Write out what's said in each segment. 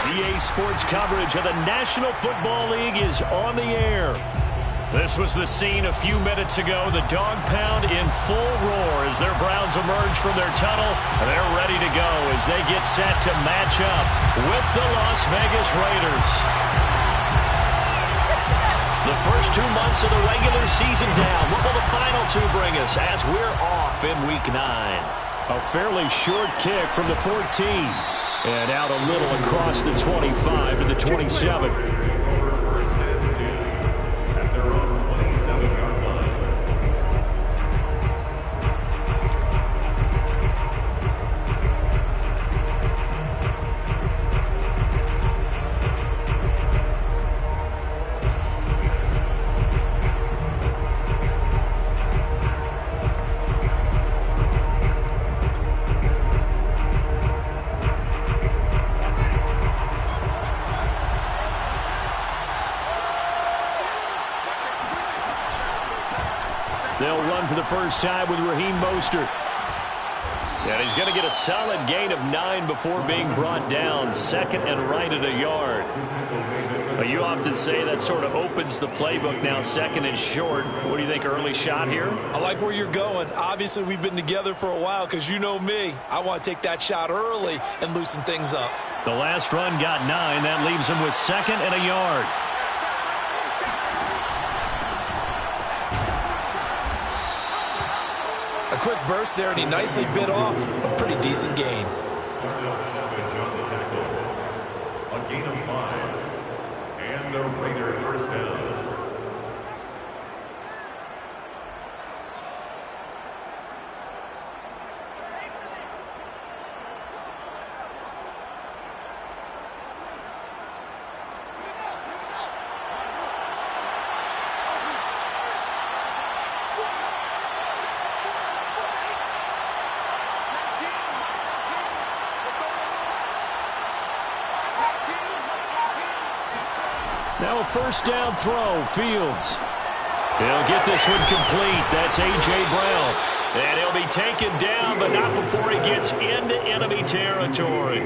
EA Sports coverage of the National Football League is on the air. This was the scene a few minutes ago. The dog pound in full roar as their Browns emerge from their tunnel. They're ready to go as they get set to match up with the Las Vegas Raiders. The first 2 months of the regular season down. What will the final two bring us as we're off in Week 9? A fairly short kick from the 14. And out a little across the 25 to the 27. They'll run for the first time with Raheem Mostert. And he's going to get a solid gain of 9 before being brought down. Second and right at a yard. But you often say that sort of opens the playbook now, second and short. What do you think, early shot here? I like where you're going. Obviously, we've been together for a while because you know me. I want to take that shot early and loosen things up. The last run got 9. That leaves him with second and a yard. A quick burst there, and he nicely bit off a pretty decent gain. A gain of 5. And a Raider first down. Now a first down throw, Fields. He'll get this one complete. That's A.J. Brown. And he'll be taken down, but not before he gets into enemy territory.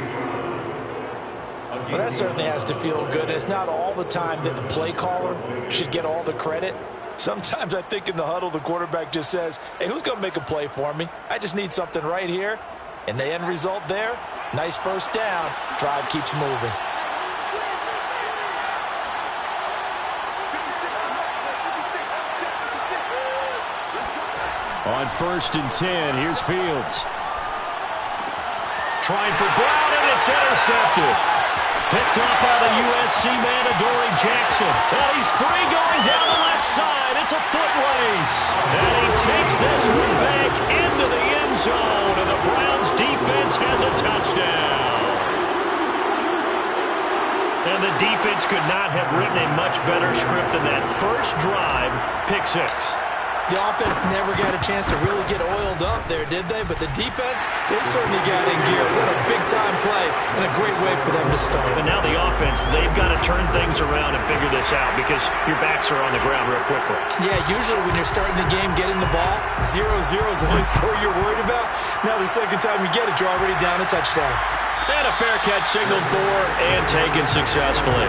Well, that certainly has to feel good. It's not all the time that the play caller should get all the credit. Sometimes I think in the huddle, the quarterback just says, hey, who's going to make a play for me? I just need something right here. And the end result there, nice first down. Drive keeps moving. On first and 10, here's Fields. Trying for Brown, and it's intercepted. Picked up by the USC man, Adoree Jackson. And he's free going down the left side. It's a foot race. And he takes this one back into the end zone, and the Browns defense has a touchdown. And the defense could not have written a much better script than that first drive, pick 6. The offense never got a chance to really get oiled up there, did they? But the defense, they certainly got in gear. What a big-time play and a great way for them to start. But now the offense, they've got to turn things around and figure this out because your backs are on the ground real quickly. Yeah, usually when you're starting the game, getting the ball, 0-0 is the only score you're worried about. Now the second time you get it, you're already down a touchdown. And a fair catch signaled for and taken successfully.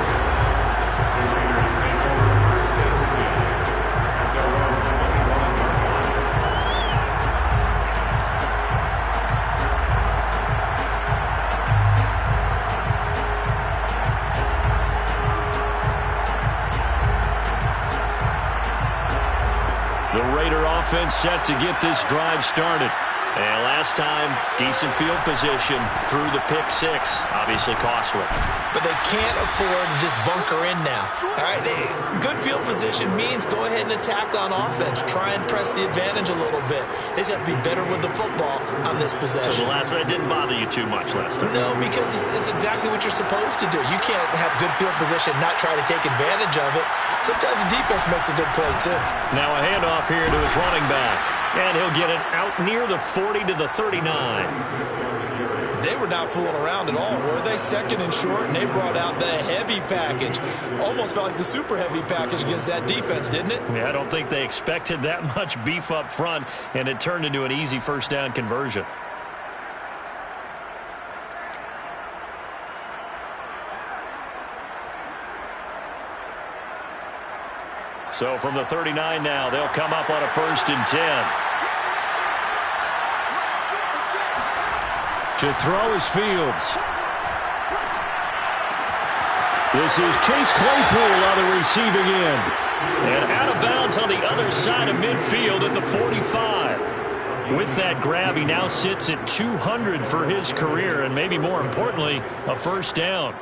The Raider offense set to get this drive started. And last time, decent field position through the pick 6. Obviously costly. But they can't afford to just bunker in now. All right, good field position means go ahead and attack on offense. Try and press the advantage a little bit. They just have to be better with the football on this possession. So the last one, it didn't bother you too much last time? No, because it's exactly what you're supposed to do. You can't have good field position, not try to take advantage of it. Sometimes the defense makes a good play, too. Now a handoff here to his running back. And he'll get it out near the 40 to the 39. They were not fooling around at all, were they? Second and short, and they brought out the heavy package. Almost felt like the super heavy package against that defense, didn't it? Yeah, I don't think they expected that much beef up front, and it turned into an easy first down conversion. So from the 39 now, they'll come up on a 1st and 10. To throw is Fields. This is Chase Claypool on the receiving end. And out of bounds on the other side of midfield at the 45. With that grab, he now sits at 200 for his career, and maybe more importantly, a first down.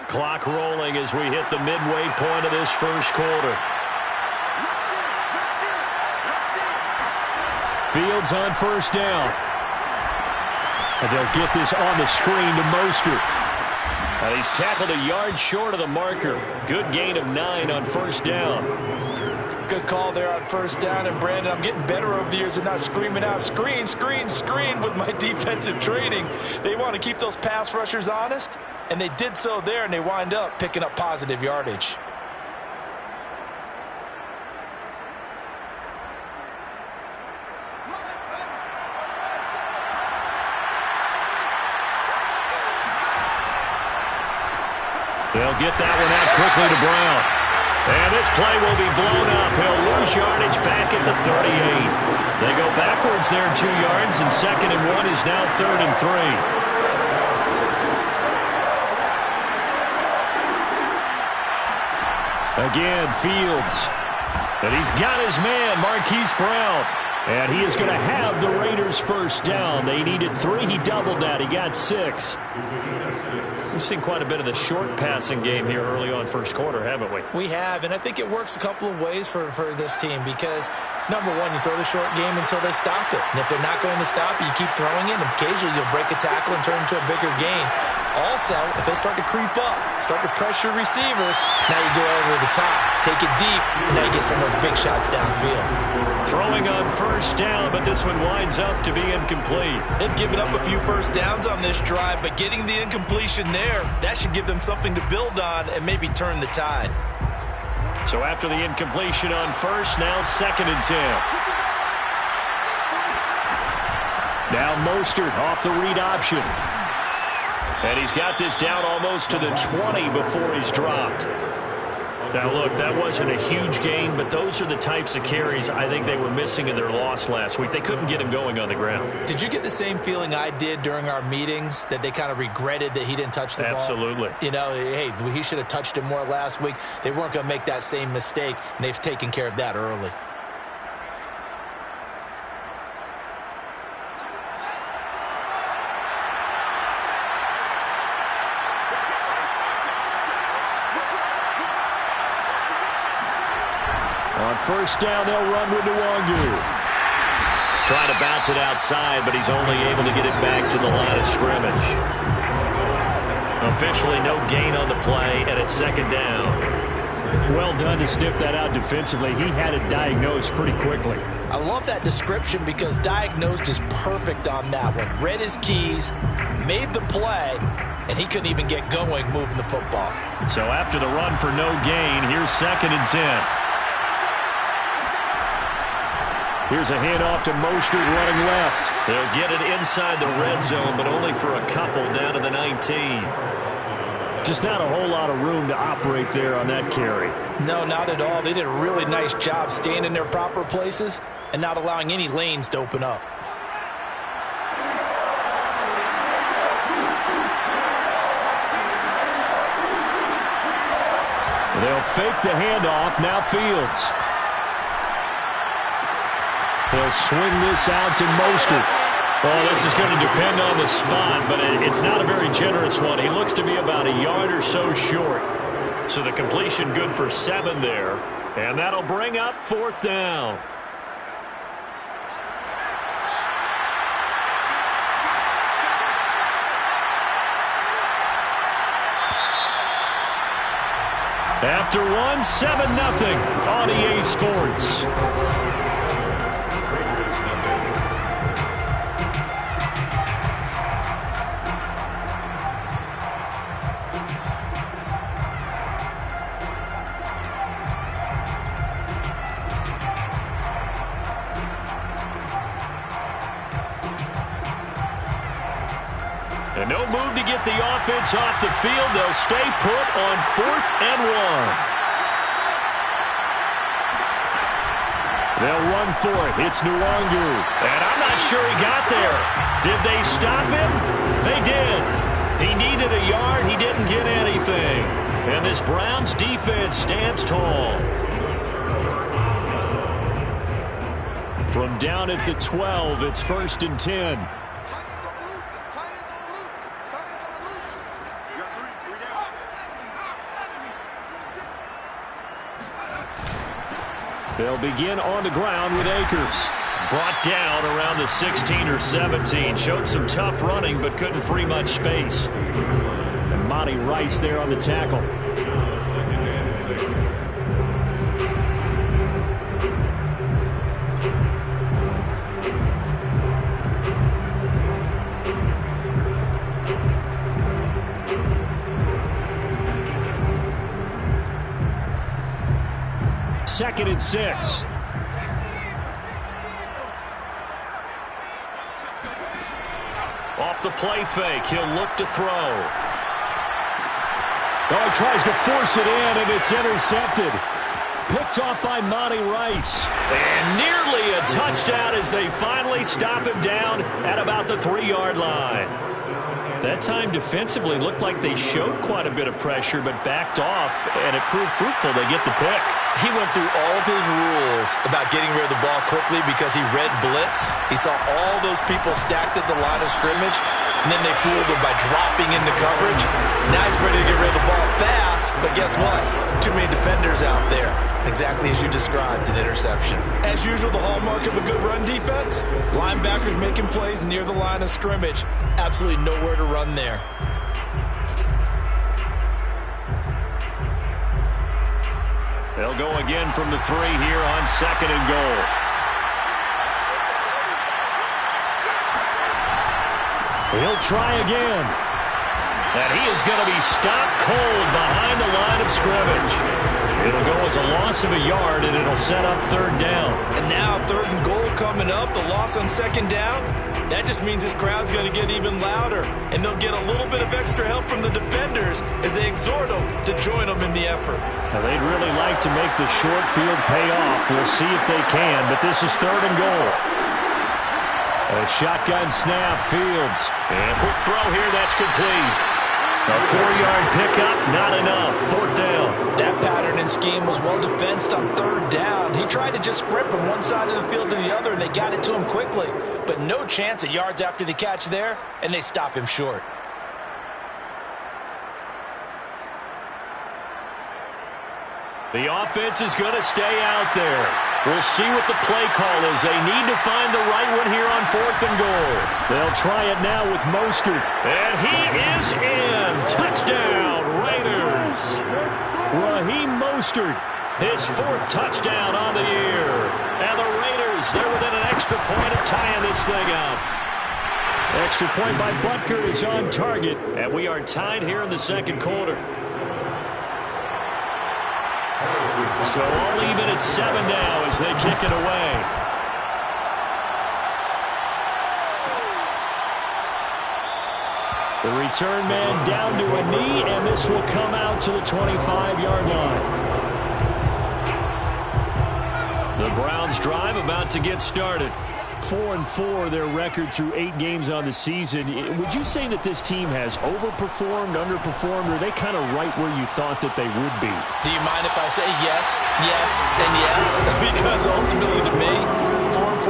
Clock rolling as we hit the midway point of this first quarter. Fields on first down. And they'll get this on the screen to Mostert. And he's tackled a yard short of the marker. Good gain of 9 on first down. Good call there on first down. And, Brandon, I'm getting better over the years and not screaming out, screen, screen, screen with my defensive training. They want to keep those pass rushers honest, and they did so there, and they wind up picking up positive yardage. They'll get that one out quickly to Brown. And this play will be blown up. He'll lose yardage back at the 38. They go backwards there 2 yards, and 2nd and 1 is now 3rd and 3. Again, Fields. And he's got his man, Marquise Brown. And he is going to have the Raiders first down. They needed 3. He doubled that. He got 6. We've seen quite a bit of the short passing game here early on first quarter, haven't we? We have, and I think it works a couple of ways for this team because, number one, you throw the short game until they stop it. And if they're not going to stop it, you keep throwing it, and occasionally you'll break a tackle and turn it into a bigger gain. Also, if they start to creep up, start to pressure receivers, now you go over the top, take it deep, and now you get some of those big shots downfield. Throwing on first down, but this one winds up to be incomplete. They've given up a few first downs on this drive, but getting the incompletion there, that should give them something to build on and maybe turn the tide. So after the incompletion on first, now 2nd and 10. Now Mostert off the read option. And he's got this down almost to the 20 before he's dropped. Now, look, that wasn't a huge gain, but those are the types of carries I think they were missing in their loss last week. They couldn't get him going on the ground. Did you get the same feeling I did during our meetings, that they kind of regretted that he didn't touch the ball? Absolutely. You know, hey, he should have touched it more last week. They weren't going to make that same mistake, and they've taken care of that early. On first down, they'll run with Nwangu. Trying to bounce it outside, but he's only able to get it back to the line of scrimmage. Officially no gain on the play, and it's 2nd down. Well done to sniff that out defensively. He had it diagnosed pretty quickly. I love that description because diagnosed is perfect on that one. Read his keys, made the play, and he couldn't even get going moving the football. So after the run for no gain, here's 2nd and 10. Here's a handoff to Mostert running left. They'll get it inside the red zone, but only for a couple down to the 19. Just not a whole lot of room to operate there on that carry. No, not at all. They did a really nice job staying in their proper places and not allowing any lanes to open up. They'll fake the handoff. Now Fields. They'll swing this out to Mostert. Well, this is going to depend on the spot, but it's not a very generous one. He looks to be about a yard or so short. So the completion good for 7 there. And that'll bring up 4th down. After one, 7-0 on EA Sports. And no move to get the offense off the field. They'll stay put on 4th and 1. They'll run for it. It's Nwangu. And I'm not sure he got there. Did they stop him? They did. He needed a yard. He didn't get anything. And this Browns defense stands tall. From down at the 12, it's 1st and 10. They'll begin on the ground with Akers. Brought down around the 16 or 17. Showed some tough running, but couldn't free much space. And Monty Rice there on the tackle. Second and 6. Off the play fake, he'll look to throw. Oh, he tries to force it in, and it's intercepted. Picked off by Monty Rice. And nearly a touchdown as they finally stop him down at about the 3-yard line. That time defensively looked like they showed quite a bit of pressure, but backed off, and it proved fruitful. They get the pick. He went through all of his rules about getting rid of the ball quickly because he read blitz. He saw all those people stacked at the line of scrimmage, and then they fooled him by dropping into coverage. Now he's ready to get rid of the ball fast, but guess what? Too many defenders out there. Exactly as you described, an interception. As usual, the hallmark of a good run defense, linebackers making plays near the line of scrimmage. Absolutely nowhere to run there. They'll go again from the 3 here on 2nd and goal. He'll try again. And he is going to be stopped cold behind the line of scrimmage. It'll go as a loss of a yard, and it'll set up 3rd down. And now 3rd and goal coming up, the loss on 2nd down. That just means this crowd's going to get even louder, and they'll get a little bit of extra help from the defenders as they exhort them to join them in the effort. Now, they'd really like to make the short field pay off. We'll see if they can, but this is 3rd and goal. A shotgun snap, Fields. And a quick throw here, that's complete. A 4-yard pickup, not enough. 4th down. That pattern and scheme was well defensed on 3rd down. He tried to just sprint from one side of the field to the other, and they got it to him quickly. But no chance at yards after the catch there, and they stop him short. The offense is going to stay out there. We'll see what the play call is. They need to find the right one here on 4th and goal. They'll try it now with Mostert. And he is in. Touchdown, Raiders. Raheem Mostert, his 4th touchdown on the year. And the Raiders, they're within an extra point of tying this thing up. Extra point by Butker is on target. And we are tied here in the 2nd quarter. So all even at 7 now as they kick it away. The return man down to a knee, and this will come out to the 25-yard line. The Browns drive about to get started. 4-4 their record through 8 games on the season. Would you say that this team has overperformed, underperformed, or are they kind of right where you thought that they would be? Do you mind if I say yes, yes, and yes? Because ultimately to me,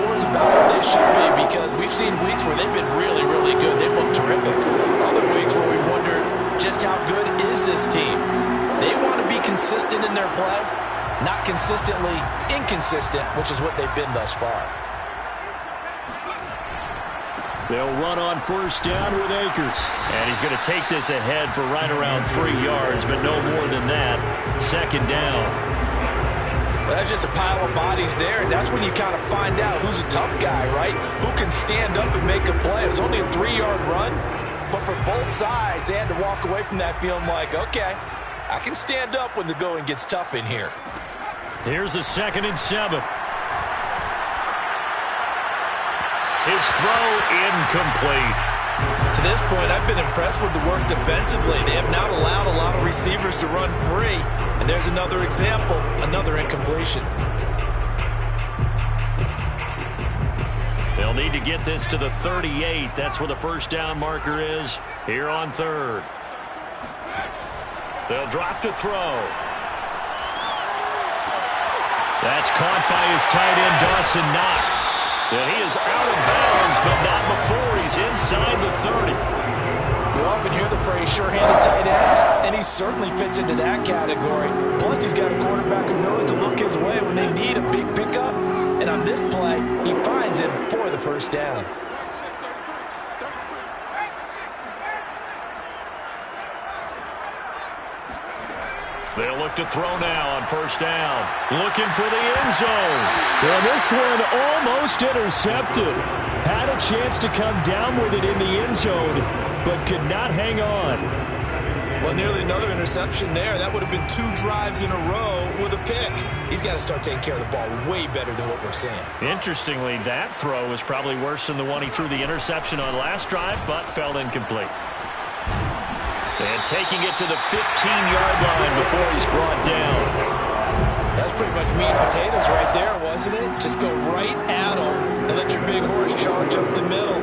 4-4 is about where they should be, because we've seen weeks where they've been really, really good. They've looked terrific. Other weeks where we wondered just how good is this team. They want to be consistent in their play, not consistently inconsistent, which is what they've been thus far. They'll run on 1st down with Akers. And he's going to take this ahead for right around 3 yards, but no more than that. 2nd down. Well, that's just a pile of bodies there, and that's when you kind of find out who's a tough guy, right? Who can stand up and make a play. It was only a 3-yard run, but for both sides, they had to walk away from that feeling like, okay, I can stand up when the going gets tough in here. Here's a 2nd and 7. His throw incomplete. To this point, I've been impressed with the work defensively. They have not allowed a lot of receivers to run free. And there's another example, another incompletion. They'll need to get this to the 38. That's where the first down marker is here on third. They'll drop to throw. That's caught by his tight end, Dawson Knox. And he is out of bounds, but not before he's inside the 30. You often hear the phrase sure-handed tight ends, and he certainly fits into that category. Plus, he's got a quarterback who knows to look his way when they need a big pickup. And on this play, he finds him for the first down. They'll look to throw now on first down. Looking for the end zone. Well, this one almost intercepted. Had a chance to come down with it in the end zone, but could not hang on. Well, nearly another interception there. That would have been 2 drives in a row with a pick. He's got to start taking care of the ball way better than what we're seeing. Interestingly, that throw was probably worse than the one he threw the interception on last drive, but fell incomplete. And taking it to the 15-yard line before he's brought down. That's pretty much meat and potatoes right there, wasn't it? Just go right at him and let your big horse charge up the middle.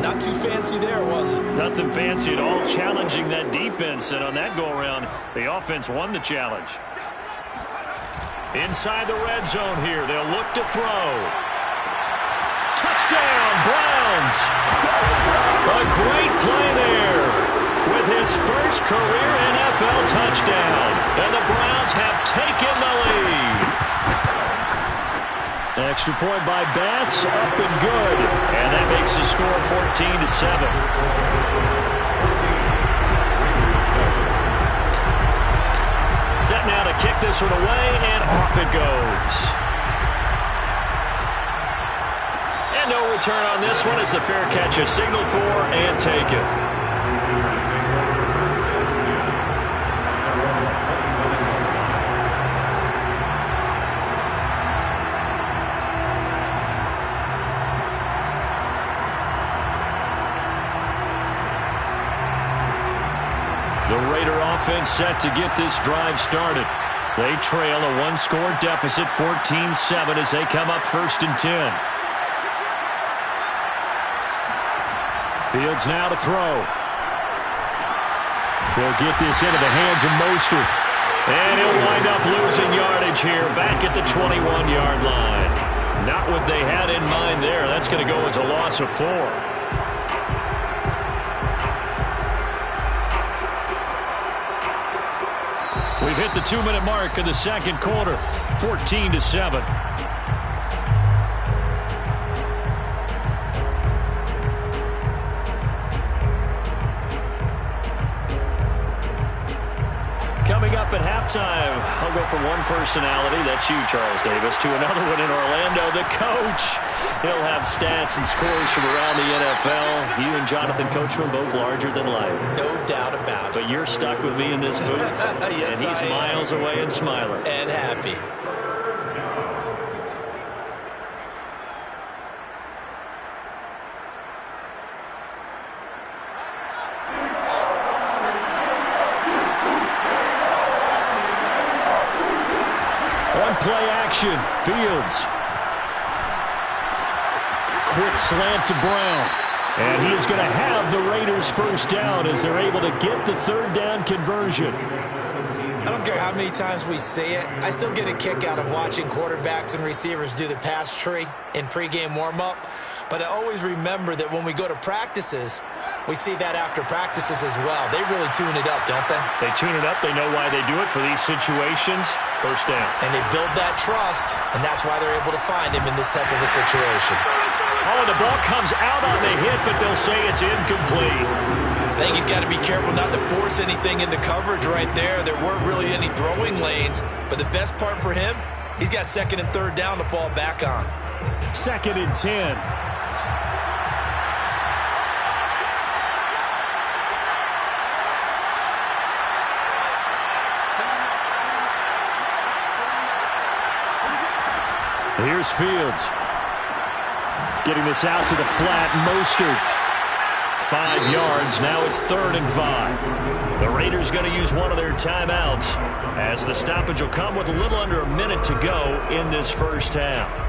Not too fancy there, was it? Nothing fancy at all, challenging that defense. And on that go-around, the offense won the challenge. Inside the red zone here, they'll look to throw. Touchdown, Browns! A great play there with his first career NFL touchdown. And the Browns have taken the lead. Extra point by Bass, up and good. And that makes the score 14-7. Set now to kick this one away, and off it goes. And no return on this one as the fair catch is signaled for and taken. The Raider offense set to get this drive started. They trail a one-score deficit, 14-7, as they come up 1st and 10. Fields now to throw. They'll get this into the hands of Mostert. And he'll wind up losing yardage here, back at the 21-yard line. Not what they had in mind there. That's going to go as a loss of 4. We've hit the 2-minute mark of the second quarter, 14-7. Coming up at halftime, I'll go from one personality, that's you, Charles Davis, to another one in Orlando, the coach. He'll have stats and scores from around the NFL. You and Jonathan Coachman both larger than life. No doubt about it. But you're stuck with me in this booth. Yes, and he's miles away and smiling. And happy. Play action. Fields. Quick slant to Brown. And he is going to have the Raiders first down as they're able to get the 3rd down conversion. I don't care how many times we say it. I still get a kick out of watching quarterbacks and receivers do the pass tree in pregame warm-up. But I always remember that when we go to practices, we see that after practices as well. They really tune it up, don't they? They tune it up. They know why they do it for these situations. First down. And they build that trust, and that's why they're able to find him in this type of a situation. Oh, and the ball comes out on the hit, but they'll say it's incomplete. I think he's got to be careful not to force anything into coverage right there. There weren't really any throwing lanes, but the best part for him, he's got 2nd and 3rd down to fall back on. 2nd and 10. Here's Fields. Getting this out to the flat. Mostert 5 yards. Now it's 3rd and 5. The Raiders going to use one of their timeouts as the stoppage will come with a little under a minute to go in this first half.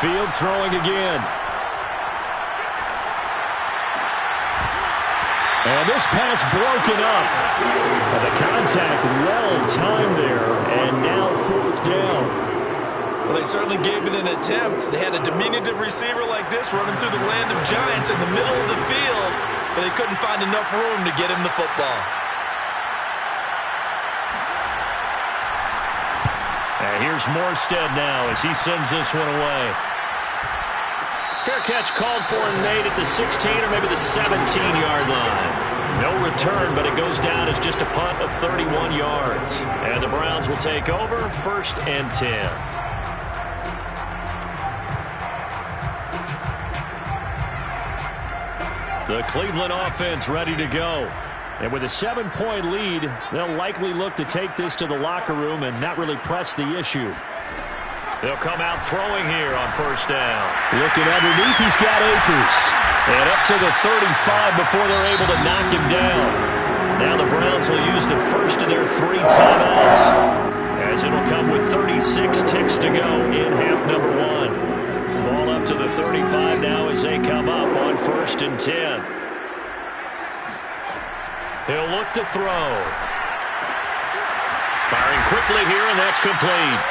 Fields throwing again. And this pass broken up. And the contact well-timed there. And now 4th down. Well, they certainly gave it an attempt. They had a diminutive receiver like this running through the land of giants in the middle of the field, but they couldn't find enough room to get him the football. And here's Morstead now as he sends this one away. Fair catch called for and made at the 16 or maybe the 17-yard line. No return, but it goes down as just a punt of 31 yards. And the Browns will take over 1st and 10. The Cleveland offense ready to go. And with a 7-point lead, they'll likely look to take this to the locker room and not really press the issue. They'll come out throwing here on 1st down. Looking underneath, he's got Akers. And up to the 35 before they're able to knock him down. Now the Browns will use the first of their 3 timeouts, as it'll come with 36 ticks to go in half number 1. Ball up to the 35 now as they come up on 1st and 10. He'll look to throw. Firing quickly here, and that's complete.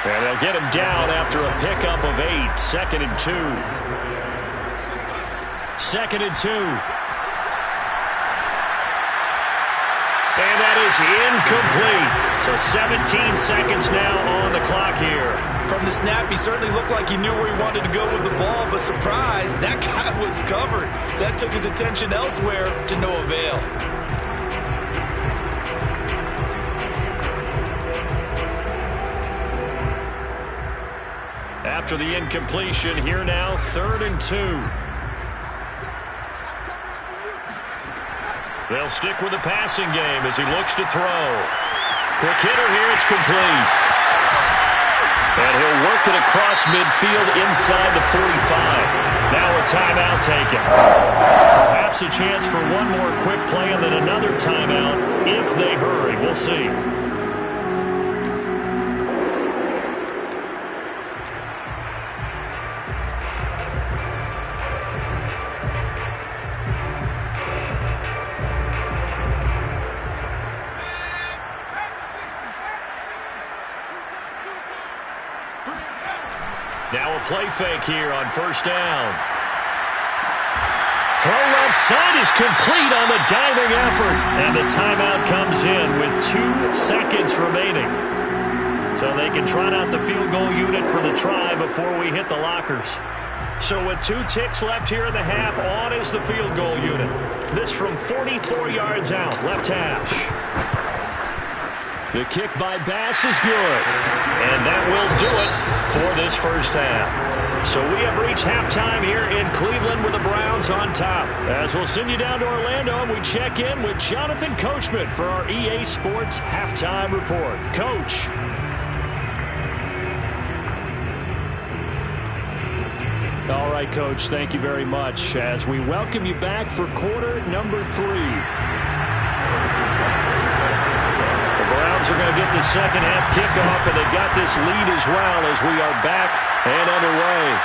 And they'll get him down after a pickup of 8. 2nd and 2. 2nd and 2. And that is incomplete. So 17 seconds now on the clock here. From the snap, he certainly looked like he knew where he wanted to go with the ball, but surprise, that guy was covered. So that took his attention elsewhere to no avail. After the incompletion, here now, 3rd and 2. They'll stick with the passing game as he looks to throw. Quick hitter here, it's complete. And he'll work it across midfield inside the 45. Now a timeout taken. Perhaps a chance for one more quick play and then another timeout if they hurry. We'll see. Now a play fake here on 1st down. Throw left side is complete on the diving effort. And the timeout comes in with 2 seconds remaining. So they can trot out the field goal unit for the try before we hit the lockers. So with 2 ticks left here in the half, on is the field goal unit. This from 44 yards out, left hash. The kick by Bass is good. And that will do it for this first half. So we have reached halftime here in Cleveland with the Browns on top. As we'll send you down to Orlando and we check in with Jonathan Coachman for our EA Sports Halftime Report. Coach. All right, Coach, thank you very much as we welcome you back for quarter number 3. Browns are going to get the second half kickoff, and they've got this lead as well as we are back and underway.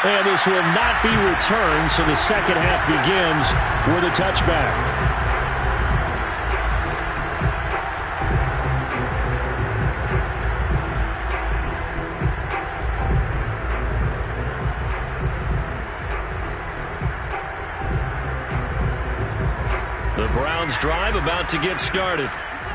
And this will not be returned, so the second half begins with a touchback. The Browns drive about to get started.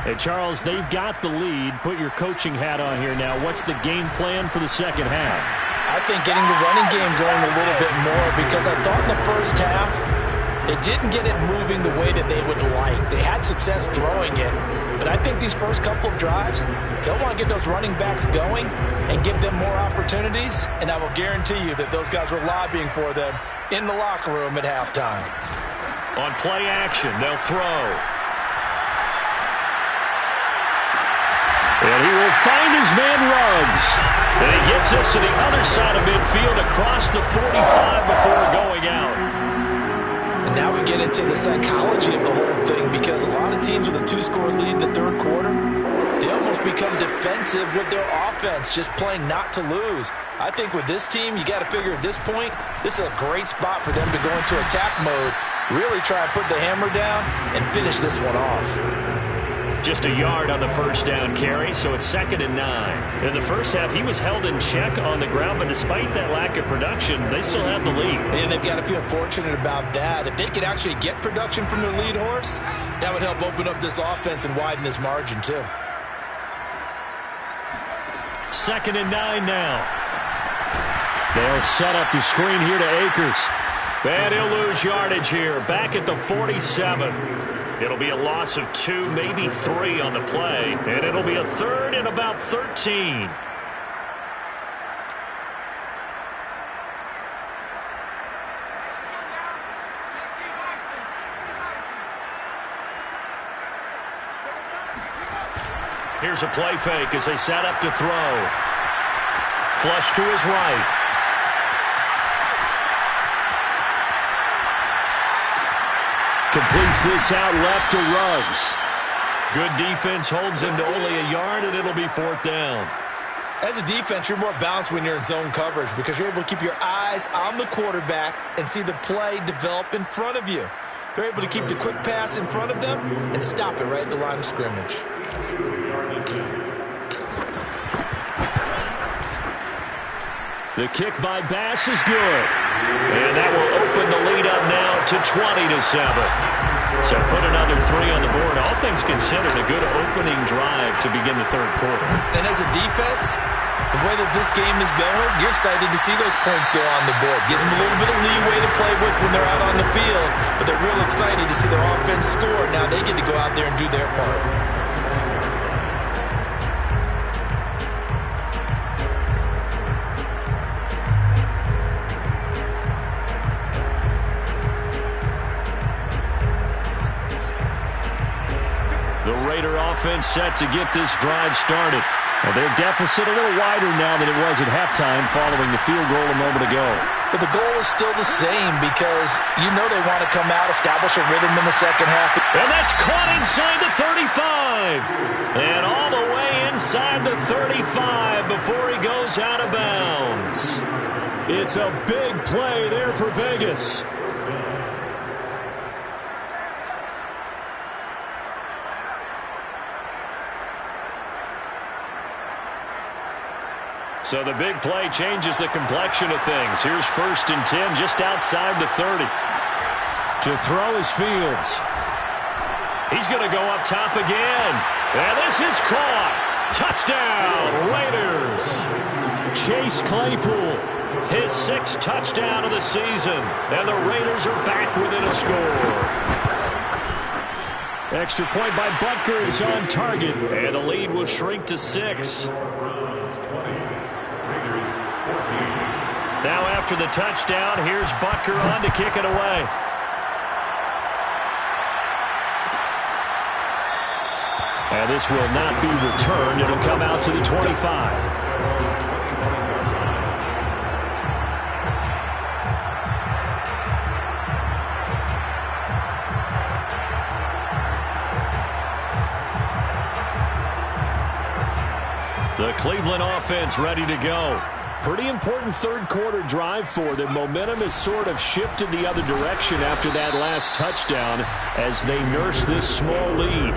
Hey, Charles, they've got the lead. Put your coaching hat on here now. What's the game plan for the second half? I think getting the running game going a little bit more because I thought in the first half They didn't get it moving the way that they would like. They had success throwing it, but I think these first couple of drives, they'll want to get those running backs going and give them more opportunities, and I will guarantee you that those guys were lobbying for them in the locker room at halftime. On play action, they'll throw. And he will find his man Ruggs. And he gets us to the other side of midfield across the 45 before going out. And now we get into the psychology of the whole thing, because a lot of teams with a 2-score lead in the third quarter, they almost become defensive with their offense, just playing not to lose. I think with this team, you got to figure at this point, this is a great spot for them to go into attack mode, really try and put the hammer down and finish this one off. Just a yard on the first down carry, so it's 2nd and 9. In the first half, he was held in check on the ground, but despite that lack of production, they still have the lead. And they've got to feel fortunate about that. If they could actually get production from their lead horse, that would help open up this offense and widen this margin too. 2nd and 9 now. They'll set up the screen here to Akers. And he'll lose yardage here, back at the 47. It'll be a loss of 2, maybe 3 on the play, and it'll be a 3rd and about 13. Here's a play fake as they set up to throw. Flush to his right. Completes this out left to Ruggs. Good defense holds him to only a yard, and it'll be 4th down. As a defense, you're more balanced when you're in zone coverage because you're able to keep your eyes on the quarterback and see the play develop in front of you. They're able to keep the quick pass in front of them and stop it right at the line of scrimmage. The kick by Bass is good. And that will open the lead up now to 20-7. So put another 3 on the board. All things considered, a good opening drive to begin the third quarter. And as a defense, the way that this game is going, you're excited to see those points go on the board. Gives them a little bit of leeway to play with when they're out on the field, but they're real excited to see their offense score. Now they get to go out there and do their part. The Raider offense set to get this drive started. Well, their deficit a little wider now than it was at halftime following the field goal a moment ago. But the goal is still the same because you know they want to come out, establish a rhythm in the second half. And that's caught inside the 35. And all the way inside the 35 before he goes out of bounds. It's a big play there for Vegas. So the big play changes the complexion of things. Here's 1st and 10 just outside the 30. To throw is Fields. He's going to go up top again. And this is caught. Touchdown, Raiders. Chase Claypool, his 6th touchdown of the season. And the Raiders are back within a score. Extra point by Butker is on target. And the lead will shrink to 6. Now after the touchdown, here's Butker on to kick it away. And this will not be returned. It'll come out to the 25. The Cleveland offense ready to go. Pretty important third quarter drive for them. Momentum has sort of shifted the other direction after that last touchdown as they nurse this small lead.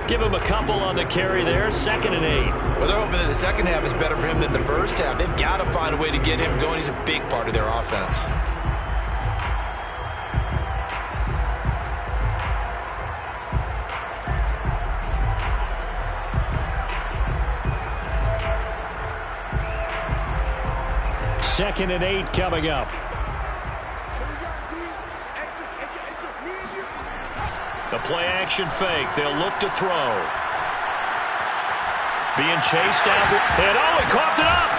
Give him a couple on the carry there, 2nd and 8. Well, they're hoping that the second half is better for him than the first half. They've got to find a way to get him going. He's a big part of their offense. Second and 8 coming up. A play-action fake. They'll look to throw. Being chased down. And he coughed it up.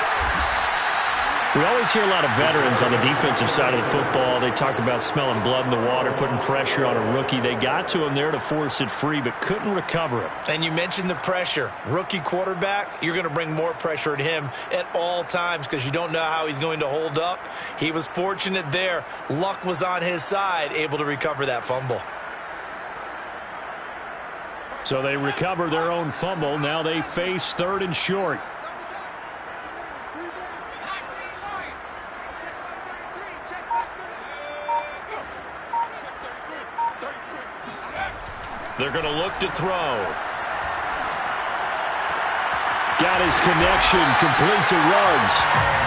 We always hear a lot of veterans on the defensive side of the football. They talk about smelling blood in the water, putting pressure on a rookie. They got to him there to force it free, but couldn't recover it. And you mentioned the pressure. Rookie quarterback, you're going to bring more pressure at him at all times because you don't know how he's going to hold up. He was fortunate there. Luck was on his side, able to recover that fumble. So they recover their own fumble. Now they face 3rd and short. They're going to look to throw. Got his connection complete to Ruggs.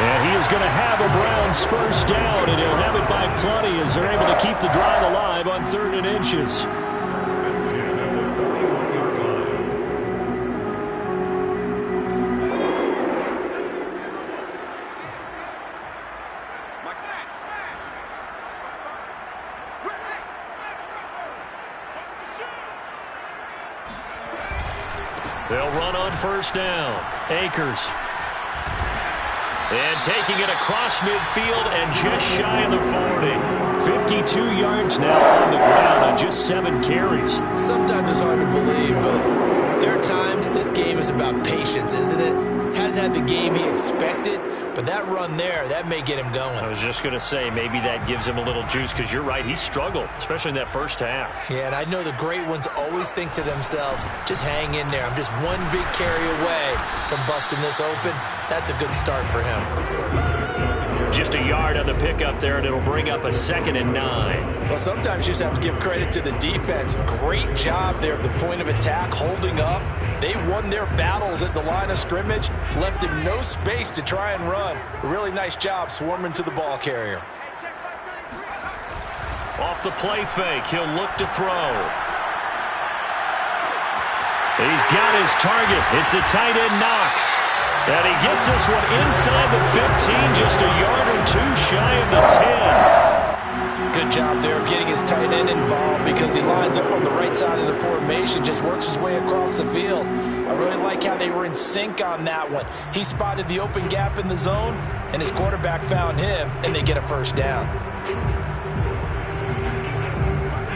And he is going to have a Browns first down, and he'll have it by plenty as they're able to keep the drive alive on 3rd and inches. They'll run on first down. Akers. And taking it across midfield and just shy of the 40. 52 yards now on the ground on just 7 carries. Sometimes it's hard to believe, but there are times this game is about patience, isn't it? Has had the game he expected, but that run there, that may get him going. I was just going to say, maybe that gives him a little juice because you're right, he struggled, especially in that first half. Yeah, and I know the great ones always think to themselves, just hang in there. I'm just one big carry away from busting this open. That's a good start for him. Just a yard on the pickup there, and it'll bring up a 2nd and 9. Well, sometimes you just have to give credit to the defense. Great job there at the point of attack, holding up. They won their battles at the line of scrimmage, left him no space to try and run. A really nice job swarming to the ball carrier. Off the play fake, he'll look to throw. He's got his target. It's the tight end Knox. And he gets this one inside the 15, just a yard or 2 shy of the 10. Good job there of getting his tight end involved because he lines up on the right side of the formation, just works his way across the field. I really like how they were in sync on that one. He spotted the open gap in the zone, and his quarterback found him, and they get a first down.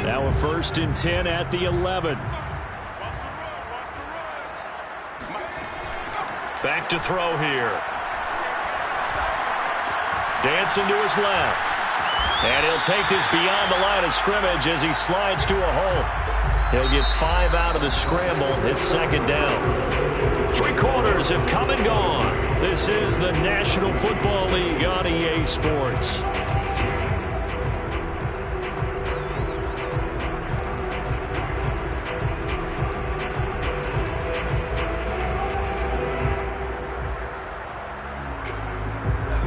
Now a 1st and 10 at the 11. Back to throw here. Dancing to his left. And he'll take this beyond the line of scrimmage as he slides to a hole. He'll get 5 out of the scramble. It's 2nd down. 3 quarters have come and gone. This is the National Football League on EA Sports.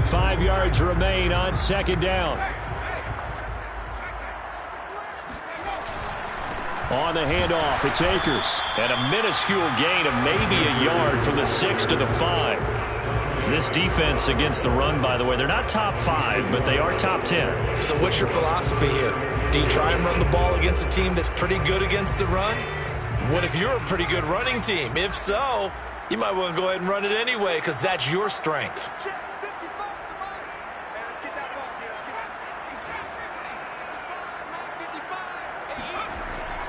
Five yards remain on 2nd down. On the handoff, it's Akers. And a minuscule gain of maybe a yard from the 6 to the 5. This defense against the run, by the way, they're not top 5, but they are top 10. So what's your philosophy here? Do you try and run the ball against a team that's pretty good against the run? What if you're a pretty good running team? If so, you might want to go ahead and run it anyway because that's your strength.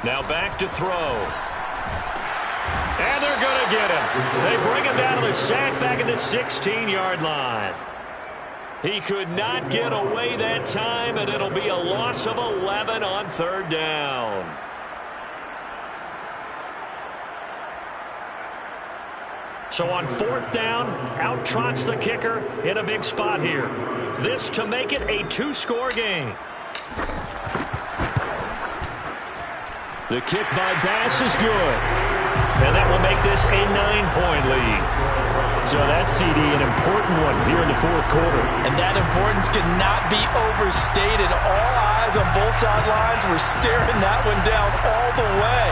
Now back to throw. And they're going to get him. They bring him down to the sack back at the 16-yard line. He could not get away that time, and it'll be a loss of 11 on 3rd down. So on 4th down, out trots the kicker in a big spot here. This to make it a 2-score game. The kick by Bass is good. And that will make this a 9-point lead. So that CD, an important one here in the 4th quarter. And that importance cannot be overstated. All eyes on both sidelines were staring that one down all the way.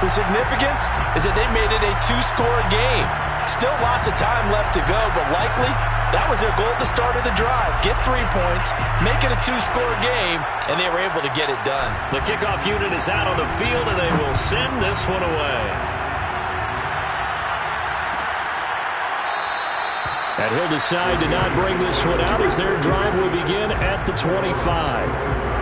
The significance is that they made it a 2-score game. Still lots of time left to go, but likely that was their goal at the start of the drive. Get 3 points, make it a 2-score game, and they were able to get it done. The kickoff unit is out on the field, and they will send this one away. And he'll decide to not bring this one out as their drive will begin at the 25.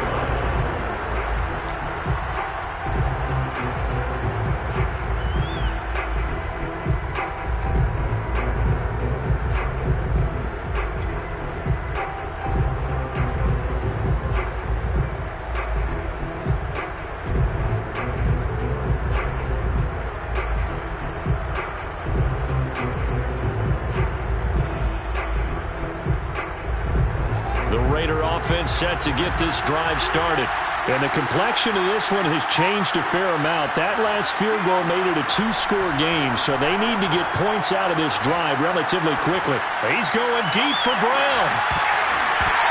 Offense set to get this drive started. And the complexion of this one has changed a fair amount. That last field goal made it a 2-score game, so they need to get points out of this drive relatively quickly. He's going deep for Brown.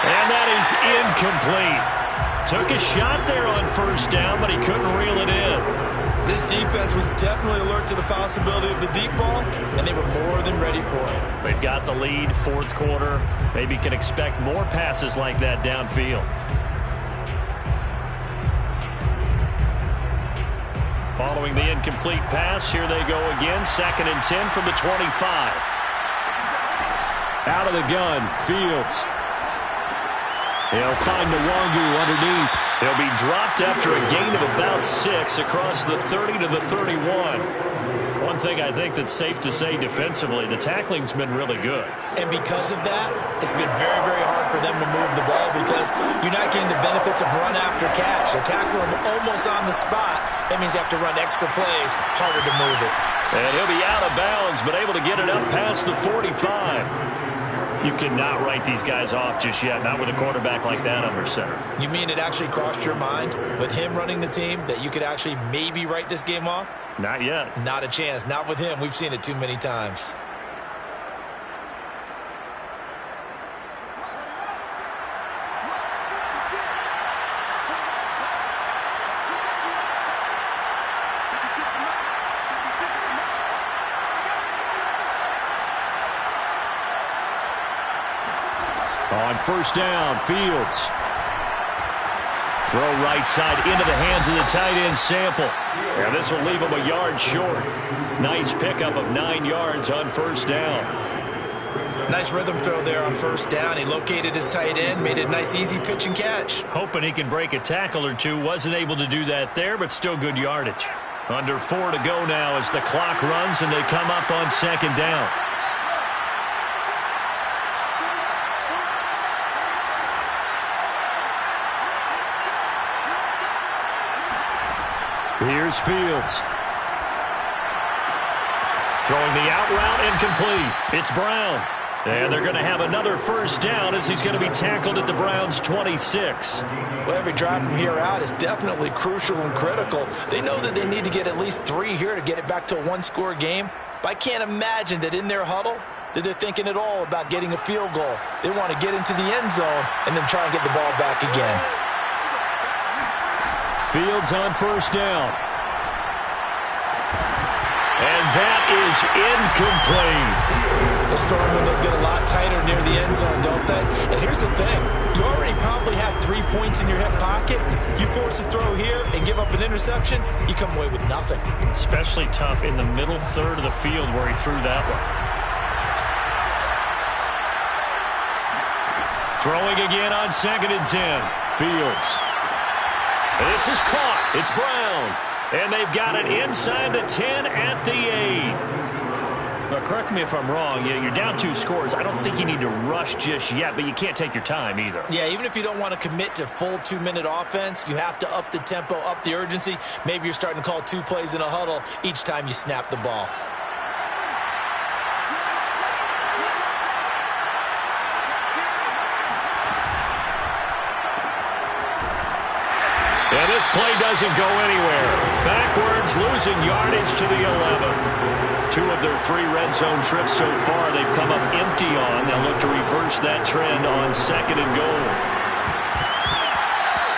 And that is incomplete. Took a shot there on first down, but he couldn't reel it in. This defense was definitely alert to the possibility of the deep ball, and they were more than ready for it. They've got the lead, fourth quarter. Maybe can expect more passes like that downfield. Following the incomplete pass, here they go again. 2nd and 10 from the 25. Out of the gun, Fields. He'll find Nwangu underneath. He'll be dropped after a gain of about 6 across the 30 to the 31. One thing I think that's safe to say defensively, the tackling's been really good. And because of that, it's been very, very hard for them to move the ball because you're not getting the benefits of run after catch. They're tackling them almost on the spot. That means you have to run extra plays, harder to move it. And he'll be out of bounds, but able to get it up past the 45. You cannot write these guys off just yet, not with a quarterback like that under center. You mean it actually crossed your mind with him running the team that you could actually maybe write this game off? Not yet. Not a chance. Not with him. We've seen it too many times. On first down, Fields. Throw right side into the hands of the tight end, Sample. And this will leave him a yard short. Nice pickup of 9 yards on first down. Nice rhythm throw there on first down. He located his tight end, made it a nice easy pitch and catch. Hoping he can break a tackle or two. Wasn't able to do that there, but still good yardage. Under 4 to go now as the clock runs and they come up on 2nd down. Here's Fields. Throwing the out route incomplete. It's Brown. And they're going to have another first down as he's going to be tackled at the Browns' 26. Well, every drive from here out is definitely crucial and critical. They know that they need to get at least 3 here to get it back to a 1-score game. But I can't imagine that in their huddle that they're thinking at all about getting a field goal. They want to get into the end zone and then try and get the ball back again. Fields on first down. And that is incomplete. Those throwing windows get a lot tighter near the end zone, don't they? And here's the thing. You already probably have 3 points in your hip pocket. You force a throw here and give up an interception, you come away with nothing. Especially tough in the middle third of the field where he threw that one. Throwing again on 2nd and 10. Fields. This is caught. It's Brown. And they've got it inside the 10 at the 8. Now, correct me if I'm wrong. You're down 2 scores. I don't think you need to rush just yet, but you can't take your time either. Yeah, even if you don't want to commit to full 2-minute offense, you have to up the tempo, up the urgency. Maybe you're starting to call 2 plays in a huddle each time you snap the ball. And this play doesn't go anywhere. Backwards, losing yardage to the 11. 2 of their 3 red zone trips so far they've come up empty on. They'll look to reverse that trend on 2nd and goal.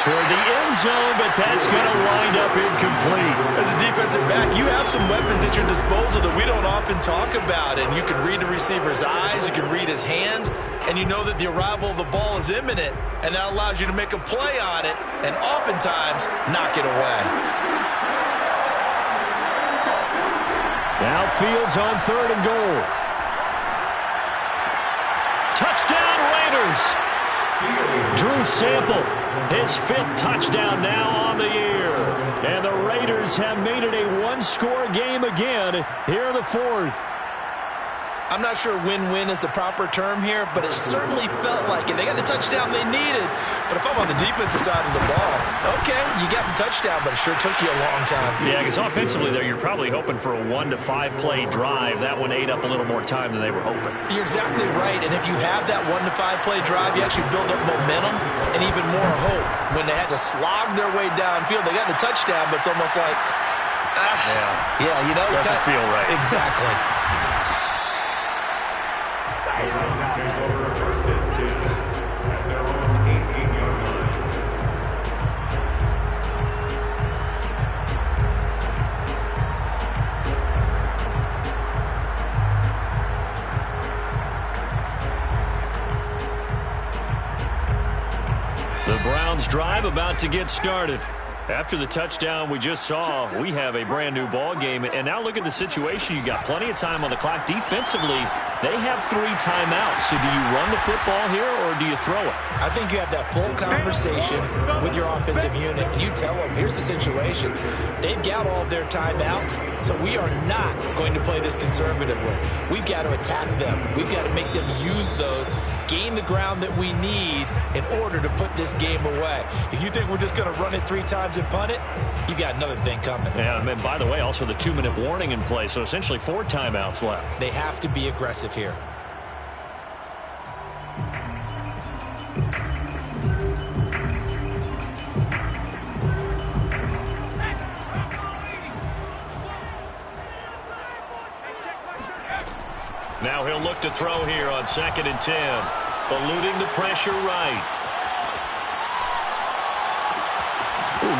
toward the end zone, but that's going to wind up incomplete. As a defensive back, you have some weapons at your disposal that we don't often talk about, and you can read the receiver's eyes, you can read his hands, and you know that the arrival of the ball is imminent, and that allows you to make a play on it and oftentimes knock it away. Now Fields on 3rd and goal. Touchdown Raiders! Drew Sample, his 5th touchdown now on the year. And the Raiders have made it a one-score game again here in the 4th. I'm not sure win-win is the proper term here, but it certainly felt like it. They got the touchdown they needed, but if I'm on the defensive side of the ball, okay, you got the touchdown, but it sure took you a long time. Yeah, because offensively there, you're probably hoping for a 1 to 5 play drive. That one ate up a little more time than they were hoping. You're exactly right, and if you have that 1 to 5 play drive, you actually build up momentum and even more hope. When they had to slog their way downfield, they got the touchdown, but it's almost like, yeah, you know. Doesn't feel right. Exactly. Browns take over 1st and 10 at their own 18-yard line. The Browns drive about to get started. After the touchdown we just saw, we have a brand new ball game. And now look at the situation. You got plenty of time on the clock. Defensively, they have 3 timeouts. So do you run the football here or do you throw it? I think you have that full conversation with your offensive unit, and you tell them, here's the situation. They've got all of their timeouts, so we are not going to play this conservatively. We've got to attack them. We've got to make them use those, gain the ground that we need in order to put this game away. If you think we're just going to run it 3 times and punt it, you got another thing coming. Yeah, and by the way, also the 2-minute warning in play, so essentially 4 timeouts left. They have to be aggressive here. Now he'll look to throw here on 2nd and 10. Eluding the pressure right.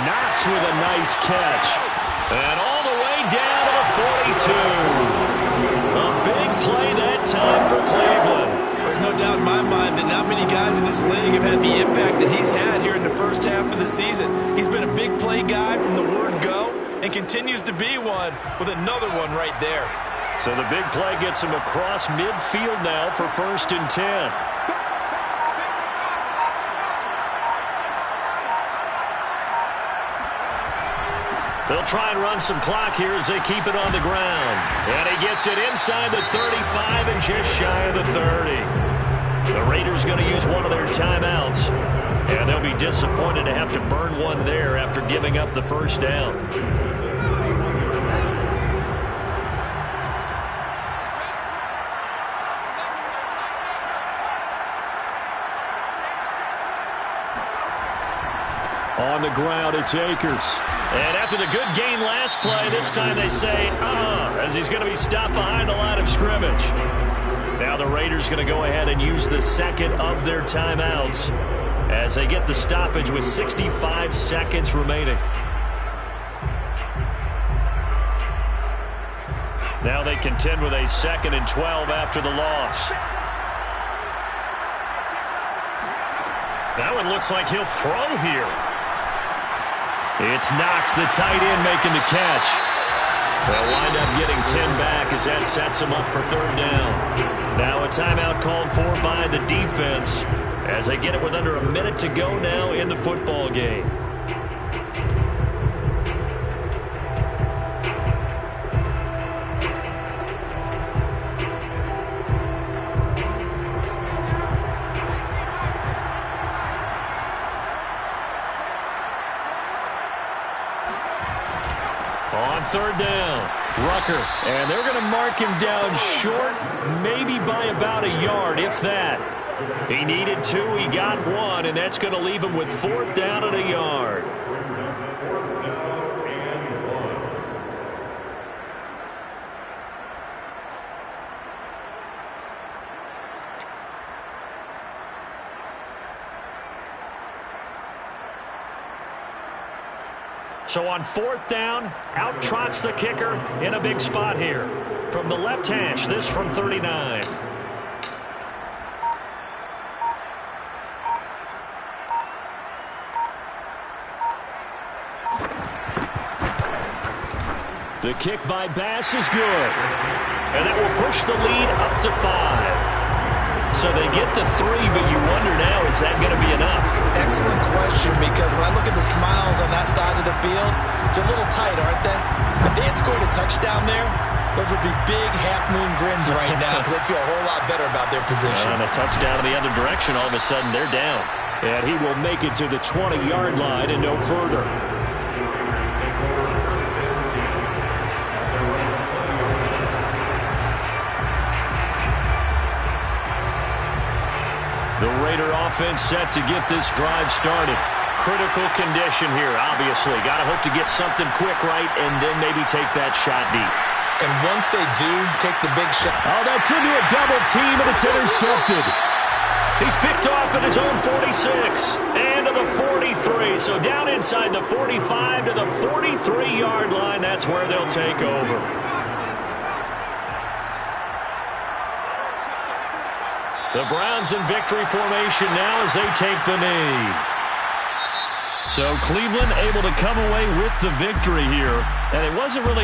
Knox with a nice catch. And all the way down to the 42. A big play that time for Cleveland. There's no doubt in my mind that not many guys in this league have had the impact that he's had here in the first half of the season. He's been a big play guy from the word go and continues to be one with another one right there. So the big play gets him across midfield now for 1st and 10. They'll try and run some clock here as they keep it on the ground. And he gets it inside the 35 and just shy of the 30. The Raiders going to use one of their timeouts. And they'll be disappointed to have to burn one there after giving up the first down. On the ground, it's Akers. And after the good gain last play, this time they say, as he's going to be stopped behind the line of scrimmage. Now the Raiders going to go ahead and use the 2nd of their timeouts as they get the stoppage with 65 seconds remaining. Now they contend with a 2nd and 12 after the loss. That one looks like he'll throw here. It's Knox, the tight end, making the catch. They'll wind up getting 10 back as that sets him up for 3rd down. Now a timeout called for by the defense as they get it with under a minute to go now in the football game. On 3rd down, Rucker, and they're going to mark him down short, maybe by about a yard, if that. He needed 2, he got 1, and that's going to leave him with 4th down and a yard. So on 4th down, out trots the kicker in a big spot here. From the left hash, this from 39. The kick by Bass is good. And that will push the lead up to 5. So they get the 3, but you wonder now, is that going to be enough? Excellent question, because when I look at the smiles on that side of the field, they're a little tight, aren't they? If they had scored a touchdown there, those would be big half-moon grins right now because they'd feel a whole lot better about their position. And a touchdown in the other direction, all of a sudden they're down. And he will make it to the 20-yard line and no further. The Raider offense set to get this drive started. Critical condition here, obviously. Got to hope to get something quick right and then maybe take that shot deep. And once they do take the big shot. Oh, that's into a double team, and it's intercepted. He's picked off at his own 46 and to the 43. So down inside the 45 to the 43-yard line. That's where they'll take over. The Browns in victory formation now as they take the knee. So Cleveland able to come away with the victory here. And it wasn't really